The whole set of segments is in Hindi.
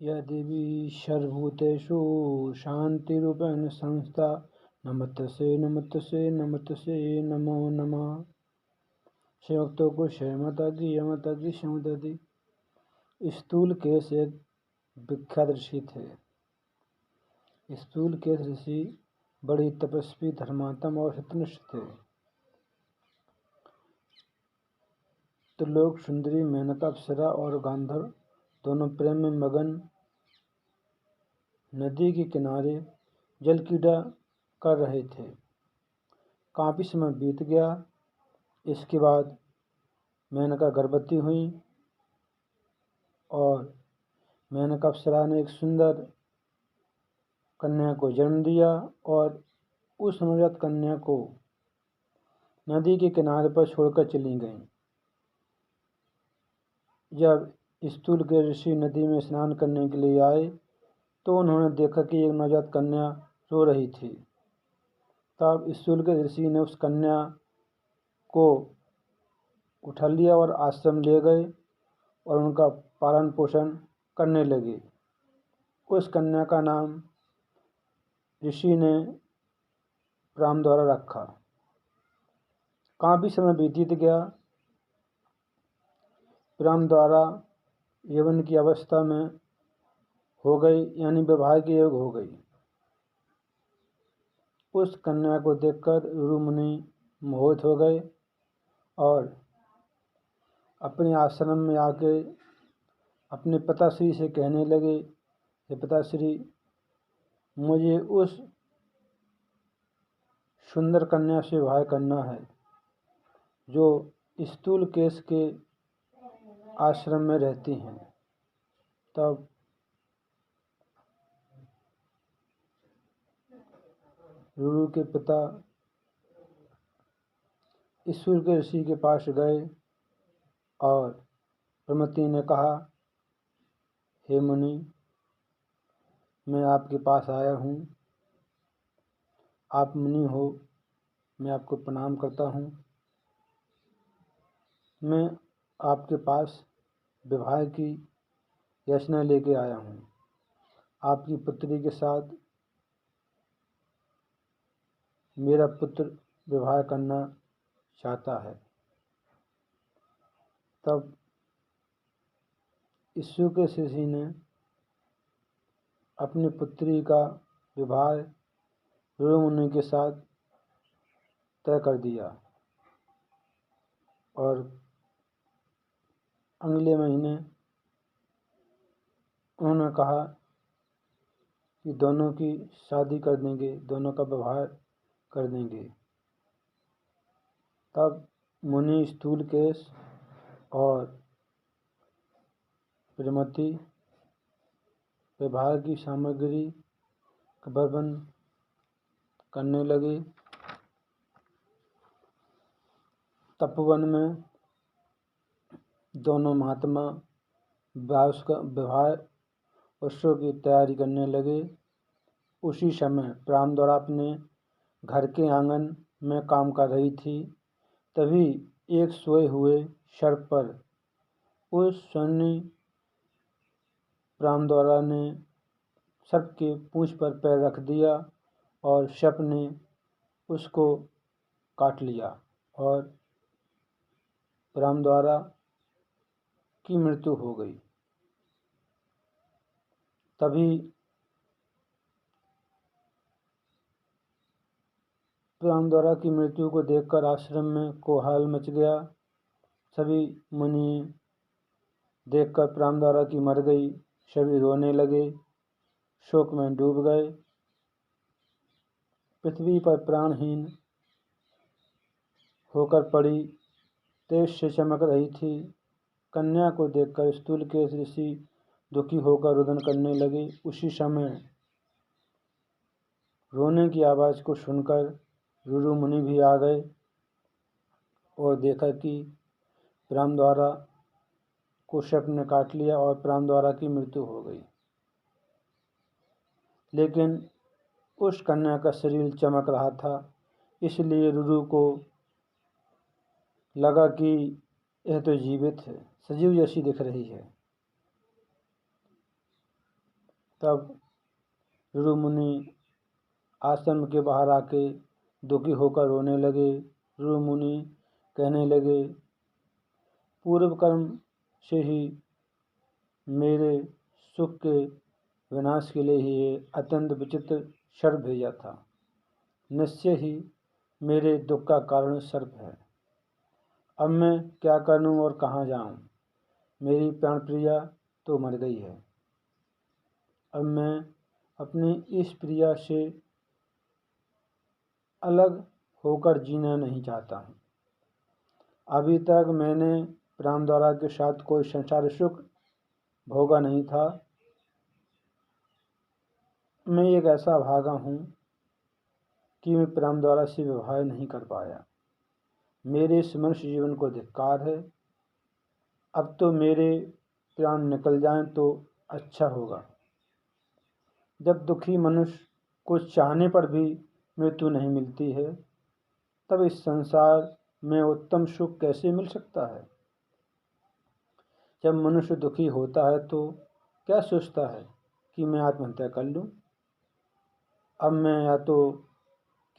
या देवी सर्वभूतेषु शान्तिरूपेण संस्था नमस्तस्यै नमो नमः। शिवभक्तों को जय माता दी, जय माता दी, जय माता दी। स्थूलकेश एक विख्यात ऋषि थे। स्थूलकेश ऋषि बड़ी तपस्वी, धर्मात्मा और सत्यनिष्ठ थे। त्रिलोक सुंदरी मेनका अप्सरा और गांधर्व दोनों प्रेम में मगन नदी के किनारे जल क्रीड़ा कर रहे थे। काफी समय बीत गया। इसके बाद मेनका गर्भवती हुई और मेनका अप्सरा ने एक सुंदर कन्या को जन्म दिया और उस नवजात कन्या को नदी के किनारे पर छोड़कर चली गईं। जब स्थूल के ऋषि नदी में स्नान करने के लिए आए तो उन्होंने देखा कि एक नवजात कन्या रो रही थी। तब स्थूल के ऋषि ने उस कन्या को उठा लिया और आश्रम ले गए और उनका पालन पोषण करने लगे। उस कन्या का नाम ऋषि ने राम द्वारा रखा। काफी समय बीत गया। राम द्वारा यौवन की अवस्था में हो गई, यानी विवाह की योग हो गई। उस कन्या को देखकर ऋषि मुनि मोहित हो गए और अपने आश्रम में आके अपने पिताश्री से कहने लगे, हे पिताश्री, मुझे उस सुंदर कन्या से विवाह करना है जो स्थूलकेश के आश्रम में रहती हैं। तब रुरु के पिता ईश्वर के ऋषि के पास गए और प्रमति ने कहा, हे मुनि, मैं आपके पास आया हूँ। आप मुनि हो, मैं आपको प्रणाम करता हूँ। मैं आपके पास विवाह की याचना लेके आया हूँ। आपकी पुत्री के साथ मेरा पुत्र विवाह करना चाहता है। तब ईश्वर के ऋषि ने अपनी पुत्री का विवाह ऋषि मुनि के साथ तय कर दिया और अगले महीने उन्होंने कहा कि दोनों की शादी कर देंगे, दोनों का विवाह कर देंगे। तब मुनि स्थूलकेश और प्रमति विवाह की सामग्री का प्रबंध करने लगे। तपोवन में दोनों महात्मा विवाह उत्सव की तैयारी करने लगे। उसी समय राम द्वारा अपने घर के आंगन में काम कर रही थी। तभी एक सोए हुए सर्प पर उस स्वर्ण राम द्वारा ने सर्प के पूंछ पर पैर रख दिया और सर्प ने उसको काट लिया और राम द्वारा की मृत्यु हो गई। तभी राम द्वारा की मृत्यु को देखकर आश्रम में कोलाहल मच गया। सभी मुनि देखकर राम द्वारा की मर गई, सभी रोने लगे, शोक में डूब गए। पृथ्वी पर प्राणहीन होकर पड़ी तेज से चमक रही थी। कन्या को देखकर स्थूलकेश ऋषि दुखी होकर रुदन करने लगे। उसी समय रोने की आवाज़ को सुनकर ऋषि मुनि भी आ गए और देखा कि राम द्वारा को सर्प ने काट लिया और राम द्वारा की मृत्यु हो गई। लेकिन उस कन्या का शरीर चमक रहा था, इसलिए ऋषि को लगा कि यह तो जीवित है, सजीव जैसी दिख रही है। तब रुरु मुनि आश्रम के बाहर आके दुखी होकर रोने लगे। रुरु मुनि कहने लगे, पूर्व कर्म से ही मेरे सुख के विनाश के लिए ही ये अत्यंत विचित्र सर्प भेजा था। निश्चय ही मेरे दुख का कारण सर्प है। अब मैं क्या करूं और कहाँ जाऊं? मेरी प्राण प्रिया तो मर गई है। अब मैं अपनी इस प्रिया से अलग होकर जीना नहीं चाहता हूँ। अभी तक मैंने प्राणद्वारा के साथ कोई संसार सुख भोगा नहीं था। मैं एक ऐसा भागा हूँ कि मैं प्राणद्वारा से व्यवहार नहीं कर पाया। मेरे इस मनुष्य जीवन को धिक्कार है। अब तो मेरे प्राण निकल जाएं तो अच्छा होगा। जब दुखी मनुष्य को चाहने पर भी मृत्यु नहीं मिलती है, तब इस संसार में उत्तम सुख कैसे मिल सकता है? जब मनुष्य दुखी होता है तो क्या सोचता है कि मैं आत्महत्या कर लूं? अब मैं या तो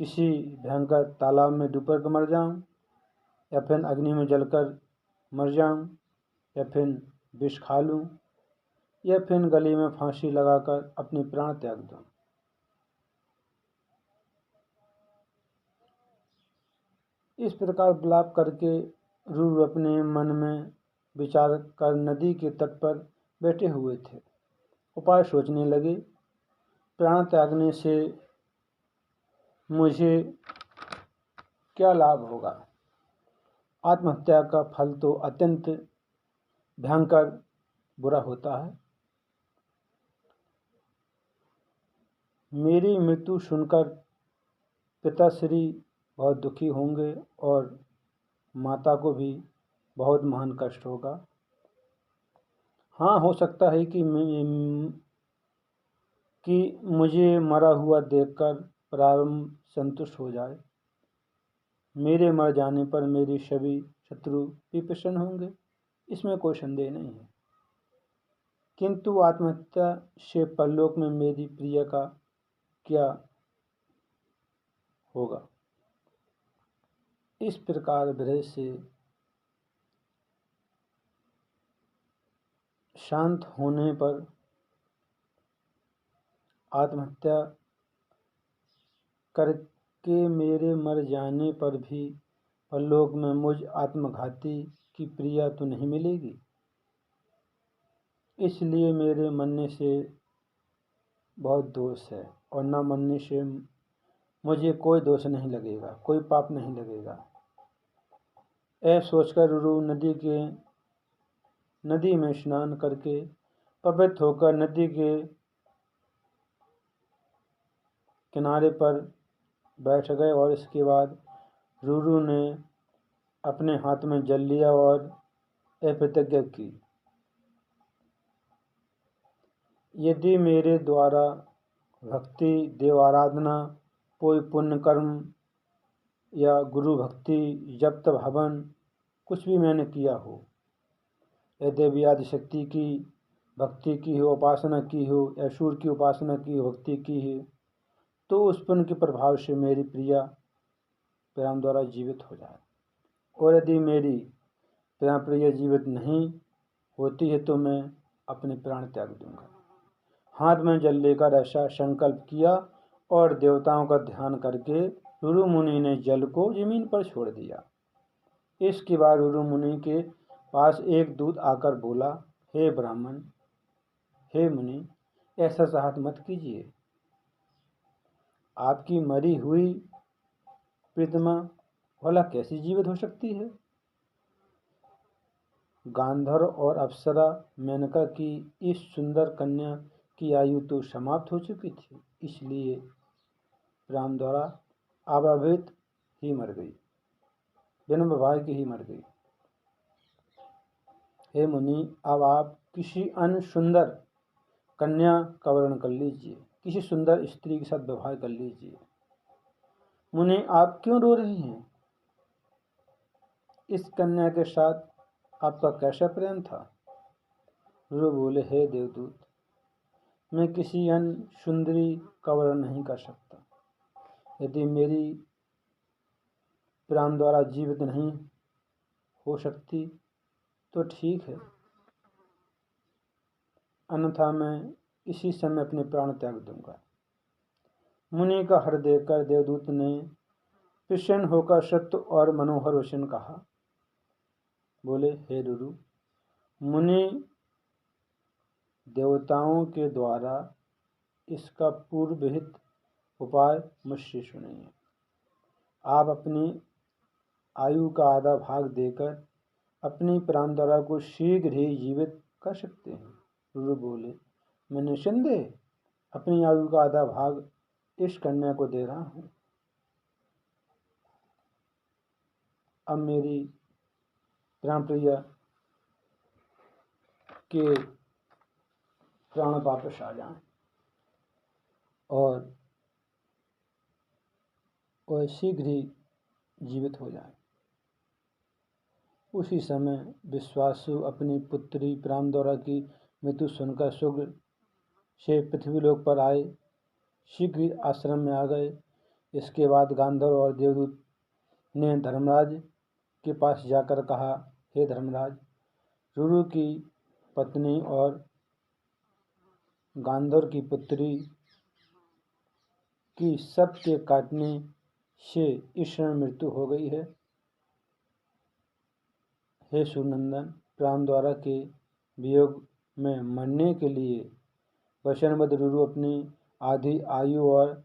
किसी भयंकर तालाब में डूबकर मर जाऊं, या फिर अग्नि में जलकर मर जाऊं, या फिर विष खा लूं, या फिर गले में फांसी लगाकर अपने प्राण त्याग दूं। इस प्रकार विलाप करके रुरु अपने मन में विचार कर नदी के तट पर बैठे हुए थे। उपाय सोचने लगे। प्राण त्यागने से मुझे क्या लाभ होगा? आत्महत्या का फल तो अत्यंत भयंकर बुरा होता है। मेरी मृत्यु सुनकर पिताश्री बहुत दुखी होंगे और माता को भी बहुत महान कष्ट होगा। हाँ, हो सकता है कि मुझे मरा हुआ देखकर प्रारंभ संतुष्ट हो जाए। मेरे मर जाने पर मेरे सभी शत्रु भी प्रसन्न होंगे, इसमें कोई संदेह नहीं है। किंतु आत्महत्या से परलोक में मेरी प्रिया का क्या होगा? इस प्रकार विरह से शांत होने पर आत्महत्या करके मेरे मर जाने पर भी परलोक में मुझ आत्मघाती की प्रिया तो नहीं मिलेगी। इसलिए मेरे मरने से बहुत दोष है, और न मरने से मुझे कोई दोष नहीं लगेगा, कोई पाप नहीं लगेगा। ऐसा सोचकर रुरु नदी में स्नान करके पवित्र होकर नदी के किनारे पर बैठ गए, और इसके बाद रुरु ने अपने हाथ में जल लिया और प्रतिज्ञा की, यदि मेरे द्वारा भक्ति, देव आराधना, कोई पुण्य कर्म या गुरु भक्ति, जप तप हवन कुछ भी मैंने किया हो, या देवी आदि शक्ति की भक्ति की हो, उपासना की हो, या सूर्य की उपासना की हो, भक्ति की हो, तो उस पुण्य के प्रभाव से मेरी प्रिया प्रेम द्वारा जीवित हो जाए। और यदि मेरी प्रेम प्रिया जीवित नहीं होती है तो मैं अपने प्राण त्याग दूंगा। हाथ में जल लेकर ऐसा संकल्प किया और देवताओं का ध्यान करके रुरु मुनि ने जल को जमीन पर छोड़ दिया। इसके बाद रुरु मुनि के पास एक दूत आकर बोला, हे ब्राह्मण, हे मुनि, ऐसा साहस मत कीजिए। आपकी मरी हुई प्रीतमा भला कैसी जीवित हो सकती है? गांधर्व और अप्सरा मेनका की इस सुंदर कन्या की आयु तो समाप्त हो चुकी थी, इसलिए राम द्वारा अभावित ही मर गई, बिना विवाह की ही मर गई। हे मुनि, अब आप किसी अन्य सुंदर कन्या का वर्ण कर लीजिए, किसी सुंदर स्त्री के साथ व्यवहार कर लीजिए। मुनि, आप क्यों रो रही हैं? इस कन्या के साथ आपका कैसा प्रेम था? रुरु बोले, हे देवदूत, मैं किसी अन्य सुंदरी का वर्णन नहीं कर सकता। यदि मेरी प्राण द्वारा जीवित नहीं हो सकती तो ठीक है, अन्यथा मैं इसी समय अपने प्राण त्याग दूंगा। मुनि का हर देखकर देवदूत ने प्रसन्न होकर सत्य और मनोहर वचन कहा। बोले, हे रुरु, मुनि देवताओं के द्वारा इसका पूर्वविहित उपाय मुझसे सुनिए। आप अपनी आयु का आधा भाग देकर अपनी प्राणधारा को शीघ्र ही जीवित कर सकते हैं। रुरु बोले, मैं निसंदेह अपनी आयु का आधा भाग इस कन्या को दे रहा हूँ। अब मेरी प्राणप्रिया के प्राण वापस आ जाएं और वह शीघ्र ही जीवित हो जाए। उसी समय विश्वासु अपनी पुत्री प्राणदौरा की मृत्यु सुनकर शुक्र से पृथ्वीलोक पर आए, शीघ्र ही आश्रम में आ गए। इसके बाद गांधर्व और देवदूत ने धर्मराज के पास जाकर कहा, हे धर्मराज, रुरु की पत्नी और गांधर्व की पुत्री की सर्प के काटने से इस क्षण मृत्यु हो गई है। हे सुनंदन, प्राणद्वारा के वियोग में मरने के लिए वचनबद्ध रुरु अपनी आधी आयु और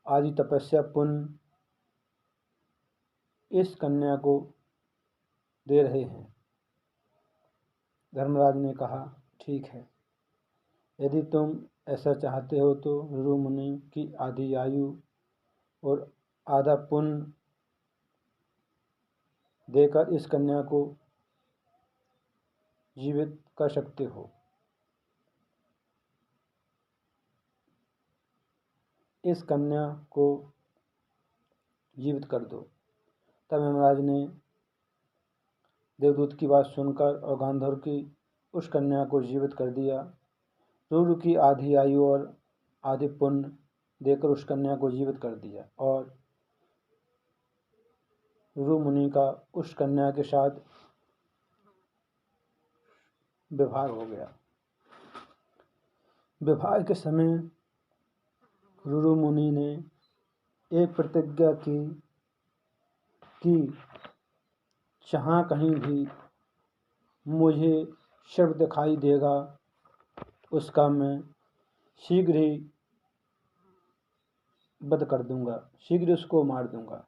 आदि तपस्या पुण्य इस कन्या को दे रहे हैं। धर्मराज ने कहा, ठीक है, यदि तुम ऐसा चाहते हो तो रुरु मुनि की आधी आयु और आधा पुण्य देकर इस कन्या को जीवित कर सकते हो। इस कन्या को जीवित कर दो। तब धर्मराज ने देवदूत की बात सुनकर और गांधर्व की उस कन्या को जीवित कर दिया। रुरु की आधी आयु और आधे पुण्य देकर उस कन्या को जीवित कर दिया और रुरु मुनि का उस कन्या के साथ विवाह हो गया। विवाह के समय रुरु मुनि ने एक प्रतिज्ञा की कि जहाँ कहीं भी मुझे सर्प दिखाई देगा उसका मैं शीघ्र ही वध कर दूंगा, शीघ्र उसको मार दूंगा।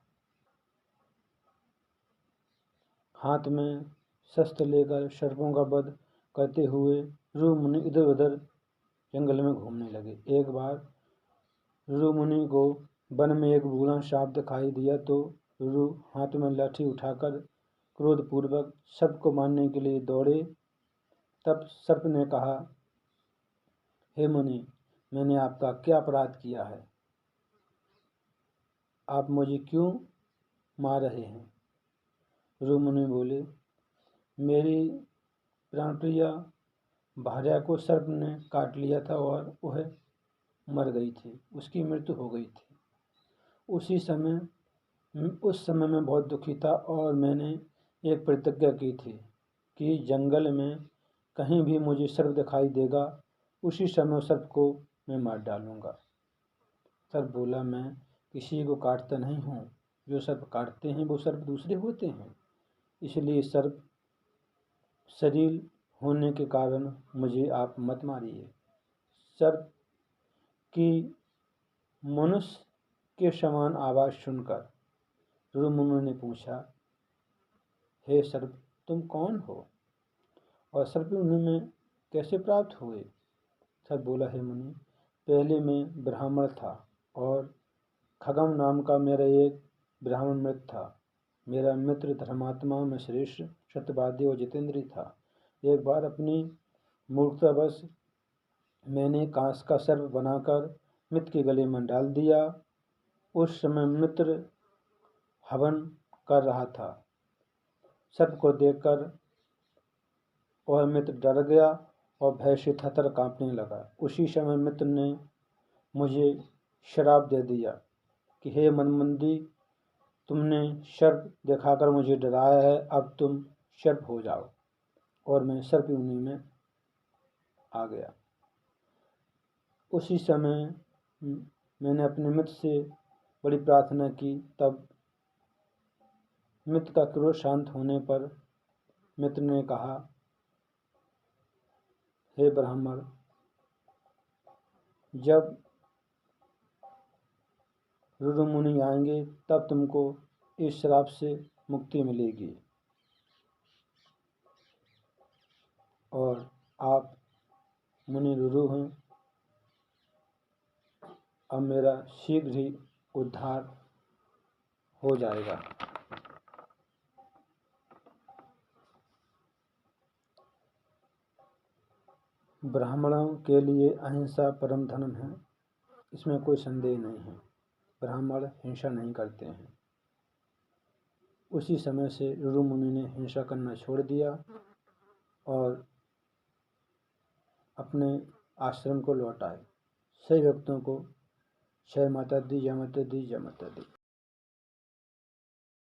हाथ में शस्त्र लेकर सर्पों का वध करते हुए रुरु मुनि इधर उधर जंगल में घूमने लगे। एक बार रुरु मुनि को वन में एक बूढ़ा सांप दिखाई दिया तो रुरु हाथ में लाठी उठाकर क्रोधपूर्वक सर्प को मारने के लिए दौड़े। तब सर्प ने कहा, हे मुनि, मैंने आपका क्या अपराध किया है? आप मुझे क्यों मार रहे हैं? रुरु मुनि बोले, मेरी प्राणप्रिया भार्या को सर्प ने काट लिया था और वह मर गई थी, उसकी मृत्यु हो गई थी। उस समय मैं बहुत दुखी था और मैंने एक प्रतिज्ञा की थी कि जंगल में कहीं भी मुझे सर्प दिखाई देगा उसी समय उस सर्प को मैं मार डालूंगा। सर्प बोला, मैं किसी को काटता नहीं हूँ, जो सर्प काटते हैं वो सर्प दूसरे होते हैं, इसलिए सर्प शरीर होने के कारण मुझे आप मत मारिए। सर्प की मनुष्य के समान आवाज़ सुनकर रुरु मुनि ने पूछा, हे सर्प, तुम कौन हो और सर्प में कैसे प्राप्त हुए? सर्प बोला, हे मुनि, पहले मैं ब्राह्मण था और खगम नाम का मेरा एक ब्राह्मण मित्र था। मेरा मित्र धर्मात्मा में श्रेष्ठ, सत्यवादी और जितेंद्रीय था। एक बार अपनी मूर्खतावश मैंने कांस का सर्प बनाकर मित्र के गले में डाल दिया। उस समय मित्र हवन कर रहा था। सर्प को देखकर वह मित्र डर गया और भय से थरथर काँपने लगा। उसी समय मित्र ने मुझे श्राप दे दिया कि हे मनमंदी, तुमने सर्प दिखाकर मुझे डराया है, अब तुम सर्प हो जाओ। और मैं सर्प योनि में आ गया। उसी समय मैंने अपने मित्र से बड़ी प्रार्थना की। तब मित्र का क्रोध शांत होने पर मित्र ने कहा, हे ब्राह्मण, जब रुरु मुनि आएंगे तब तुमको इस श्राप से मुक्ति मिलेगी और आप मुनि रुरु हैं। अब मेरा शीघ्र ही उद्धार हो जाएगा। ब्राह्मणों के लिए अहिंसा परम धर्म है, इसमें कोई संदेह नहीं है। ब्राह्मण हिंसा नहीं करते हैं। उसी समय से रुरु मुनि ने हिंसा करना छोड़ दिया और अपने आश्रम को लौट आए। सभी भक्तों को जय माता दी, जय माता दी, जय माता दी।